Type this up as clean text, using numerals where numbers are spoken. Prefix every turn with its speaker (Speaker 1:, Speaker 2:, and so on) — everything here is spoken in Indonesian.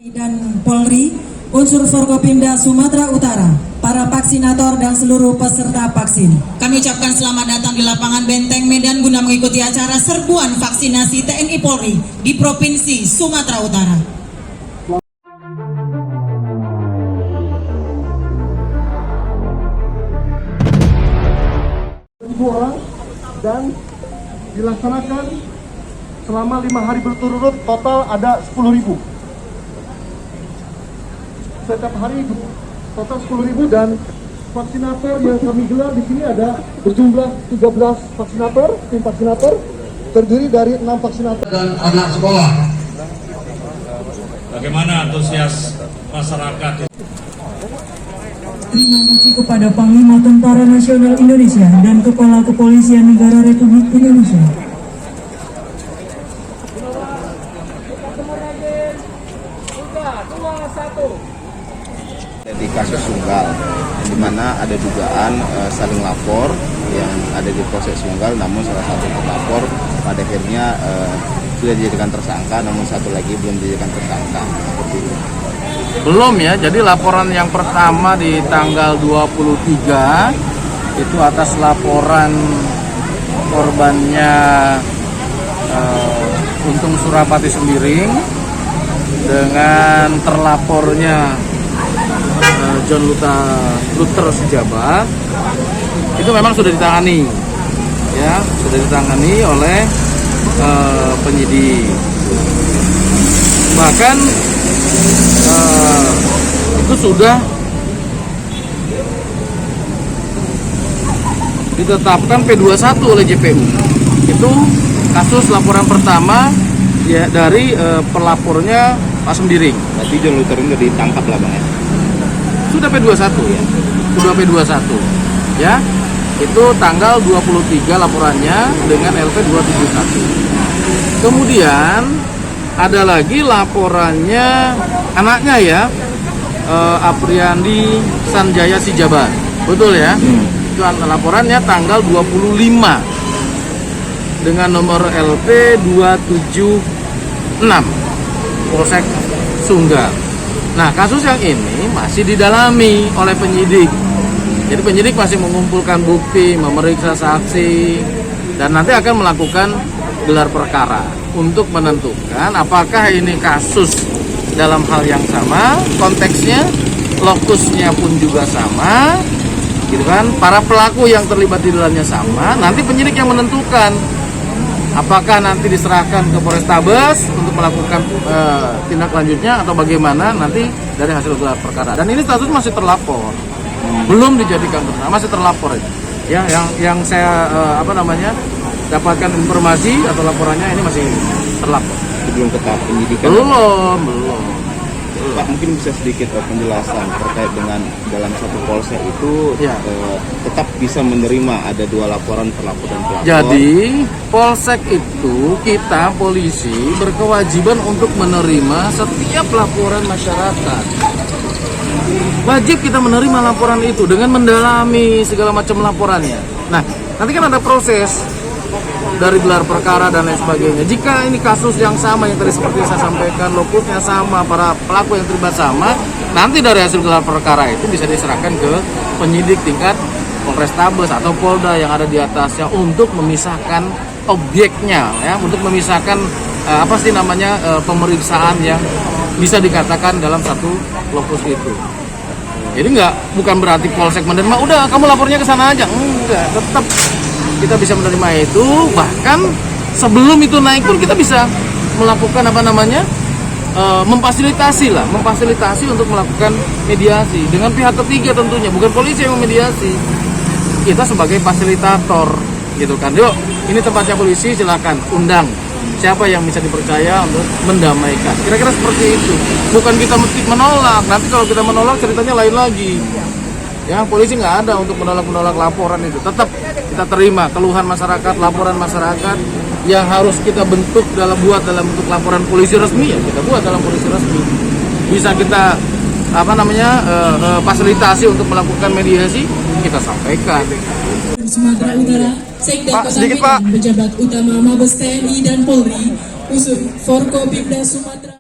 Speaker 1: Dan Polri, unsur Forkopimda Sumatera Utara, para vaksinator dan seluruh peserta vaksin.
Speaker 2: Kami ucapkan selamat datang di lapangan Benteng Medan guna mengikuti acara serbuan vaksinasi TNI Polri di Provinsi Sumatera Utara.
Speaker 3: Orang dan dilaksanakan selama 5 hari berturut-turut, total ada 10.000. Setiap hari total 10.000 dan vaksinator yang kami gelar di sini ada berjumlah 13 vaksinator, tim vaksinator terdiri dari 6 vaksinator
Speaker 4: dan anak sekolah. Bagaimana antusias masyarakat?
Speaker 1: Terima kasih kepada Panglima Tentara Nasional Indonesia dan Kepala Kepolisian Negara Republik Indonesia.
Speaker 5: Di kasus Sunggal, di mana ada dugaan saling lapor yang ada di proses Sunggal, namun salah satu terlapor pada akhirnya sudah dijadikan tersangka, namun satu lagi belum dijadikan tersangka. Seperti itu.
Speaker 6: Belum ya, jadi laporan yang pertama di tanggal 23 itu atas laporan korbannya Untung Surapati Sembiring dengan terlapornya John Luther Sejaba. Itu memang sudah ditangani ya, sudah ditangani oleh penyidik. Bahkan itu sudah ditetapkan P21 oleh JPU. Itu kasus laporan pertama ya dari pelapornya Pak Sembiring.
Speaker 5: Berarti John Luther ini sudah ditangkap lah Bang ya?
Speaker 6: Sudah P21 ya, sudah P21 ya. Itu tanggal 23 laporannya dengan LP 271. Kemudian ada lagi laporannya anaknya ya, Apriandi Sanjaya Sijabat, betul ya? Itu laporannya tanggal 25 dengan nomor LP 276 Polsek Sunggal. Nah, kasus yang ini masih didalami oleh penyidik. Jadi penyidik masih mengumpulkan bukti, memeriksa saksi, dan nanti akan melakukan gelar perkara untuk menentukan apakah ini kasus dalam hal yang sama, konteksnya, lokusnya pun juga sama, gitu kan? Para pelaku yang terlibat di dalamnya sama. Nanti penyidik yang menentukan apakah nanti diserahkan ke Polrestabes untuk melakukan tindak lanjutnya atau bagaimana nanti dari hasil gelar perkara. Dan ini status masih terlapor, belum dijadikan tersangka, masih terlapor ya. Yang saya dapatkan informasi atau laporannya ini masih terlapor.
Speaker 5: Belum ke tahap penyidikan?
Speaker 6: Belum.
Speaker 5: Pak, mungkin bisa sedikit penjelasan terkait dengan dalam satu polsek itu
Speaker 6: ya.
Speaker 5: Tetap bisa menerima ada 2 laporan terlapor dan pelapor.
Speaker 6: Jadi polsek itu kita polisi berkewajiban untuk menerima setiap laporan masyarakat. Wajib kita menerima laporan itu dengan mendalami segala macam laporannya. Nah, nanti kan ada proses dari gelar perkara dan lain sebagainya. Jika ini kasus yang sama yang tadi seperti saya sampaikan, lokusnya sama, para pelaku yang terlibat sama, nanti dari hasil gelar perkara itu bisa diserahkan ke penyidik tingkat Polrestabes atau Polda yang ada di atasnya untuk memisahkan objeknya ya, untuk memisahkan pemeriksaan yang bisa dikatakan dalam satu lokus itu. Jadi bukan berarti polsek menerima, udah kamu lapornya ke sana aja. Enggak, tetap kita bisa menerima itu, bahkan sebelum itu naik pun kita bisa melakukan memfasilitasi untuk melakukan mediasi dengan pihak ketiga tentunya, bukan polisi yang memediasi. Kita sebagai fasilitator gitu kan. Yuk, ini tempatnya polisi, silakan undang siapa yang bisa dipercaya untuk mendamaikan. Kira-kira seperti itu. Bukan kita mesti menolak. Nanti kalau kita menolak ceritanya lain lagi. Ya, polisi nggak ada untuk menolak laporan itu. Tetap kita terima keluhan masyarakat, laporan masyarakat yang harus kita buat dalam bentuk laporan polisi resmi, ya kita buat dalam polisi resmi. Bisa kita fasilitasi untuk melakukan mediasi, kita sampaikan.
Speaker 2: Sumatera Utara, Sekda Kota Medan, pejabat utama Mabes TNI dan Polri, unsur Forkopimda Sumatera